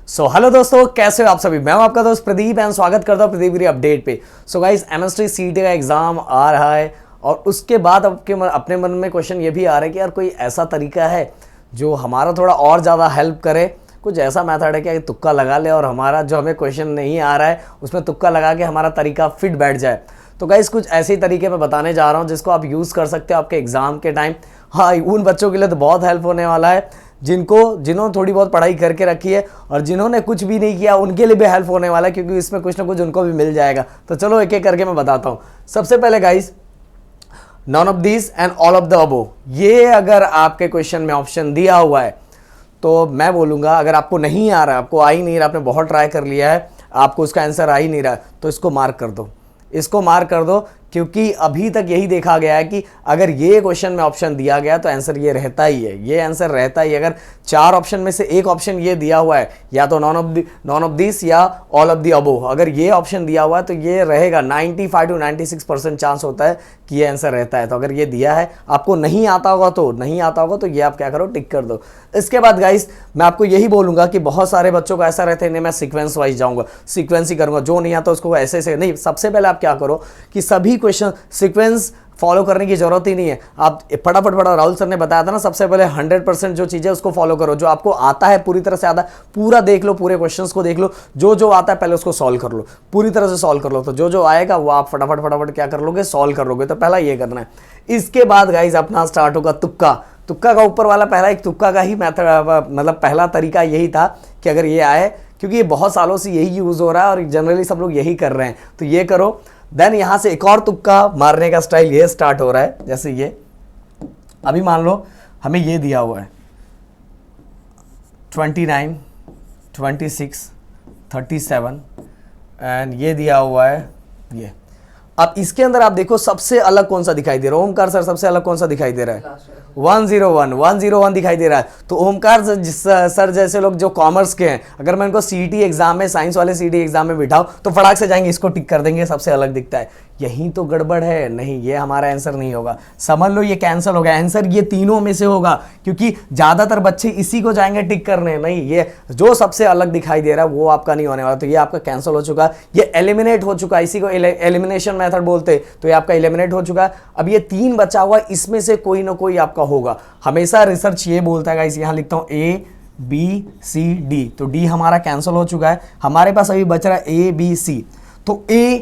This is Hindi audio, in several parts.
हेलो दोस्तों, कैसे हो आप सभी। मैं हूं आपका दोस्त प्रदीप एंड स्वागत करता हूं प्रदीप गिरी अपडेट पे। गाइस, एमएसटी सीटी का एग्जाम आ रहा है और उसके बाद अपने मन में क्वेश्चन ये भी आ रहा है कि यार कोई ऐसा तरीका है जो हमारा थोड़ा और ज़्यादा हेल्प करे। कुछ ऐसा मेथड है क्या तुक्का लगा ले और हमारा जो हमें क्वेश्चन नहीं आ रहा है उसमें तुक्का लगा के हमारा तरीका फिट बैठ जाए। तो गाइस, कुछ ऐसे ही तरीके मैं बताने जा रहा हूँ जिसको आप यूज़ कर सकते हो आपके एग्ज़ाम के टाइम। हाँ, उन बच्चों के लिए तो बहुत हेल्प होने वाला है जिन्होंने थोड़ी बहुत पढ़ाई करके रखी है और जिन्होंने कुछ भी नहीं किया उनके लिए भी हेल्प होने वाला है, क्योंकि इसमें कुछ ना कुछ उनको भी मिल जाएगा। तो चलो एक एक करके मैं बताता हूँ। सबसे पहले guys, none of this and all of the above, ये अगर आपके क्वेश्चन में ऑप्शन दिया हुआ है तो मैं बोलूँगा अगर आपको नहीं आ रहा है, आपको आ ही नहीं रहा, आपने बहुत ट्राई कर लिया है, आपको उसका आंसर आ ही नहीं रहा, तो इसको मार्क कर दो, इसको मार्क कर दो। क्योंकि अभी तक यही देखा गया है कि अगर ये क्वेश्चन में ऑप्शन दिया गया तो आंसर ये रहता ही है, ये आंसर रहता ही। अगर चार ऑप्शन में से एक ऑप्शन ये दिया हुआ है, या तो नॉन ऑफ दिस या ऑल ऑफ द अबो, अगर ये ऑप्शन दिया हुआ है तो ये रहेगा। 95 to 96% चांस होता है कि ये आंसर रहता है। तो अगर ये दिया है, आपको नहीं आता होगा तो ये आप क्या करो, टिक कर दो। इसके बाद गाइस, मैं आपको यही बोलूंगा कि बहुत सारे बच्चों को ऐसा रहता है, नहीं मैं सीक्वेंस वाइज जाऊंगा, सीक्वेंस ही करूंगा, जो नहीं आता उसको ऐसे से नहीं। सबसे पहले आप क्या करो कि सभी क्वेश्चन सीक्वेंस फॉलो करने की जरूरत ही नहीं है। आप फटाफट राहुल सर ने बताया था ना, सबसे पहले 100% जो चीज़ है उसको फॉलो करो, जो आपको आता है पूरी तरह से आता है, पूरा देख लो, पूरे क्वेश्चंस को देख लो, जो आता है पहले उसको सॉल्व कर लो, पूरी तरह से सॉल्व कर लो। तो जो आएगा वो आप फटाफट क्या कर लोगे, सॉल्व कर लोगे। तो पहला ये करना है। इसके बाद गाइज अपना स्टार्ट होगा तुक्का का ऊपर वाला पहला एक तुक्का का ही मेथड, मतलब पहला तरीका यही था कि अगर ये आए, क्योंकि ये बहुत सालों से यही यूज़ हो रहा है और जनरली सब लोग यही कर रहे हैं, तो ये करो। देन यहां से एक और तुक्का मारने का स्टाइल ये स्टार्ट हो रहा है। जैसे ये अभी मान लो हमें ये दिया हुआ है 29, 26, 37 एंड ये दिया हुआ है ये। अब इसके अंदर आप देखो सबसे अलग कौन सा दिखाई दे रहा है। ओमकार सर, सबसे अलग कौन सा दिखाई दे रहा है? 101 दिखाई दे रहा है। तो ओमकार सर जैसे लोग जो कॉमर्स के हैं, अगर मैं इनको सीटी एग्जाम में, साइंस वाले सीटी एग्जाम में बिठाऊं तो फटाक से जाएंगे, इसको टिक कर देंगे, सबसे अलग दिखता है। यही तो गड़बड़ है। नहीं, ये हमारा आंसर नहीं होगा, समझ लो ये कैंसिल हो गया। आंसर ये तीनों में से होगा, क्योंकि ज्यादातर बच्चे इसी को जाएंगे टिक करने। नहीं, ये जो सबसे अलग दिखाई दे रहा है वो आपका नहीं होने वाला, तो ये आपका कैंसिल हो चुका, ये एलिमिनेट हो चुका। इसी को एलिमिनेशन मेथड बोलते, तो ये आपका एलिमिनेट हो चुका। अब ये 3 बचा हुआ, इसमें से कोई ना कोई आपका होगा। हमेशा रिसर्च ये बोलता है, यहां लिखता हूं A B C D, तो D हमारा कैंसिल हो चुका है। हमारे पास अभी बच रहा है A B C। तो A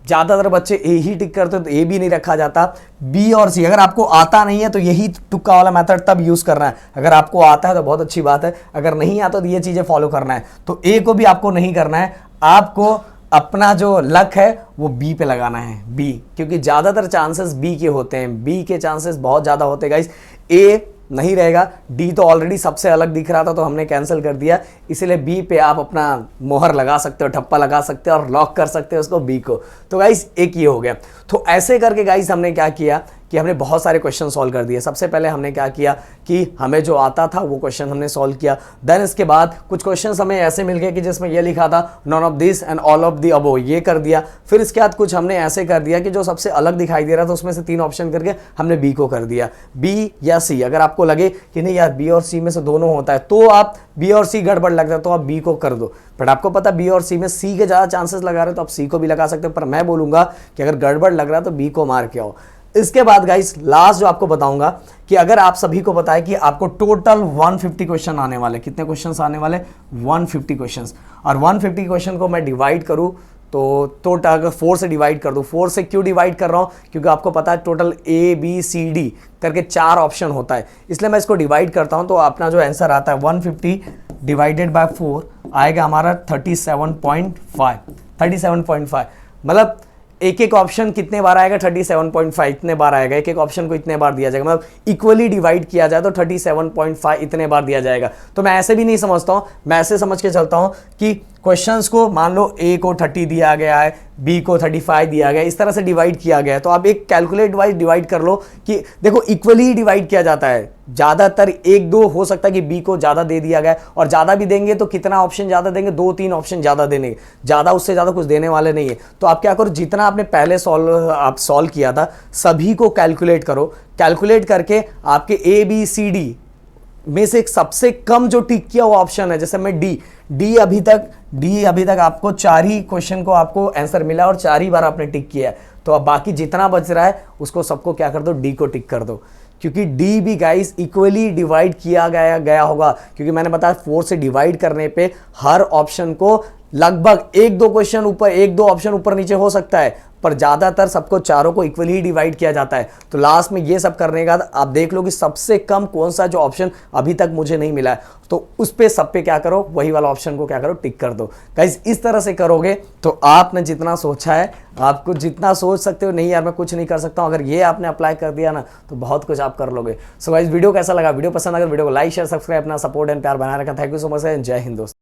ज्यादातर बच्चे A ही टिक करते हैं, तो A भी नहीं रखा जाता। B और C अगर आपको आता नहीं है तो यही तुक्का वाला मेथड तब यूज करना है। अगर आपको आता है तो बहुत अच्छी बात है, अगर नहीं आता तो ये चीजें फॉलो करना है। तो A को भी आपको नहीं करना है, आपको अपना जो लक है वो बी पे लगाना है, बी, क्योंकि ज्यादातर चांसेस बी के होते हैं, बी के चांसेस बहुत ज्यादा होते हैं गाइस। ए नहीं रहेगा, डी तो ऑलरेडी सबसे अलग दिख रहा था तो हमने कैंसिल कर दिया, इसलिए बी पे आप अपना मोहर लगा सकते हो, ठप्पा लगा सकते हो और लॉक कर सकते हो उसको, बी को। तो गाइस एक ये हो गया। तो ऐसे करके गाइस हमने क्या किया कि हमने बहुत सारे क्वेश्चन सॉल्व कर दिए। सबसे पहले हमने क्या किया कि हमें जो आता था वो क्वेश्चन हमने सॉल्व किया। देन इसके बाद कुछ क्वेश्चन हमें ऐसे मिल गए कि जिसमें ये लिखा था none of this and all of the above, ये कर दिया। फिर इसके बाद कुछ हमने ऐसे कर दिया कि जो सबसे अलग दिखाई दे रहा था उसमें से 3 ऑप्शन करके हमने बी को कर दिया, बी या सी। अगर आपको लगे कि नहीं यार बी और सी में से दोनों होता है, तो आप बी और सी गड़बड़ लगता है तो आप बी को कर दो। बट आपको पता बी और सी में सी के ज्यादा चांसेस लगा रहे हो तो आप सी को भी लगा सकते हो, पर मैं बोलूंगा कि अगर गड़बड़ लग रहा है तो बी को मार के आओ। इसके बाद गाइस लास्ट जो आपको बताऊंगा कि अगर आप सभी को पता है कि आपको टोटल 150 क्वेश्चन आने वाले, कितने क्वेश्चंस आने वाले? 150 क्वेश्चंस। और 150 क्वेश्चन को मैं डिवाइड करूं तो टोटल अगर 4 से डिवाइड कर दूं, 4 से क्यों डिवाइड कर रहा हूं? क्योंकि आपको पता है total A B C D करके 4 ऑप्शन होता है, इसलिए मैं इसको डिवाइड करता हूं। तो अपना जो आंसर आता है 150 डिवाइडेड बाय 4 आएगा हमारा 37.5, मतलब एक एक ऑप्शन कितने बार आएगा? 37.5 इतने बार आएगा। एक एक ऑप्शन को इतने बार दिया जाएगा, मतलब इक्वली डिवाइड किया जाए तो 37.5 इतने बार दिया जाएगा। तो मैं ऐसे भी नहीं समझता हूं, मैं ऐसे समझ के चलता हूं कि क्वेश्चंस को मान लो A को 30 दिया गया है, B को 35 दिया गया है, इस तरह से डिवाइड किया गया है। तो आप एक कैलकुलेट वाइज डिवाइड कर लो कि देखो इक्वली डिवाइड किया जाता है। ज्यादातर 1-2 हो सकता है कि B को ज्यादा दे दिया गया, और ज्यादा भी देंगे तो कितना ऑप्शन ज्यादा देंगे? 2-3 ऑप्शन ज्यादा देने, ज्यादा उससे ज्यादा कुछ देने वाले नहीं है। तो आप क्या करो, जितना आपने पहले सॉल्व किया था सभी को कैलकुलेट करो, कैलकुलेट करके आपके A B C D में से सबसे कम जो टिक किया हुआ ऑप्शन है, जैसे मैं डी अभी तक आपको 4 ही क्वेश्चन को आपको आंसर मिला और 4 ही बार आपने टिक किया है। तो अब बाकी जितना बच रहा है उसको सबको क्या कर दो, डी को टिक कर दो, क्योंकि डी भी गाइस इक्वली डिवाइड किया गया होगा, क्योंकि मैंने बताया 4 से डिवाइड करने पे हर ऑप्शन को लगभग 1-2 ऑप्शन ऊपर नीचे हो सकता है, पर ज्यादातर सबको चारों को इक्वली डिवाइड किया जाता है। तो लास्ट में ये सब करने के बाद आप देख लो कि सबसे कम कौन सा जो ऑप्शन अभी तक मुझे नहीं मिला है, तो उस पे सब पे क्या करो, वही वाला ऑप्शन को क्या करो, टिक कर दो। गाइस इस तरह से करोगे तो आपने जितना सोचा है, आपको जितना सोच सकते हो, नहीं यार मैं कुछ नहीं कर सकता हूं, अगर ये आपने अप्लाई कर दिया ना तो बहुत कुछ आप कर लोगे। सो गाइस वीडियो कैसा लगा, वीडियो पसंद अगर वीडियो को लाइक शेयर सब्सक्राइब, अपना सपोर्ट एंड प्यार बनाए रखा। थैंक यू सो मच, जय हिंद दोस्तों।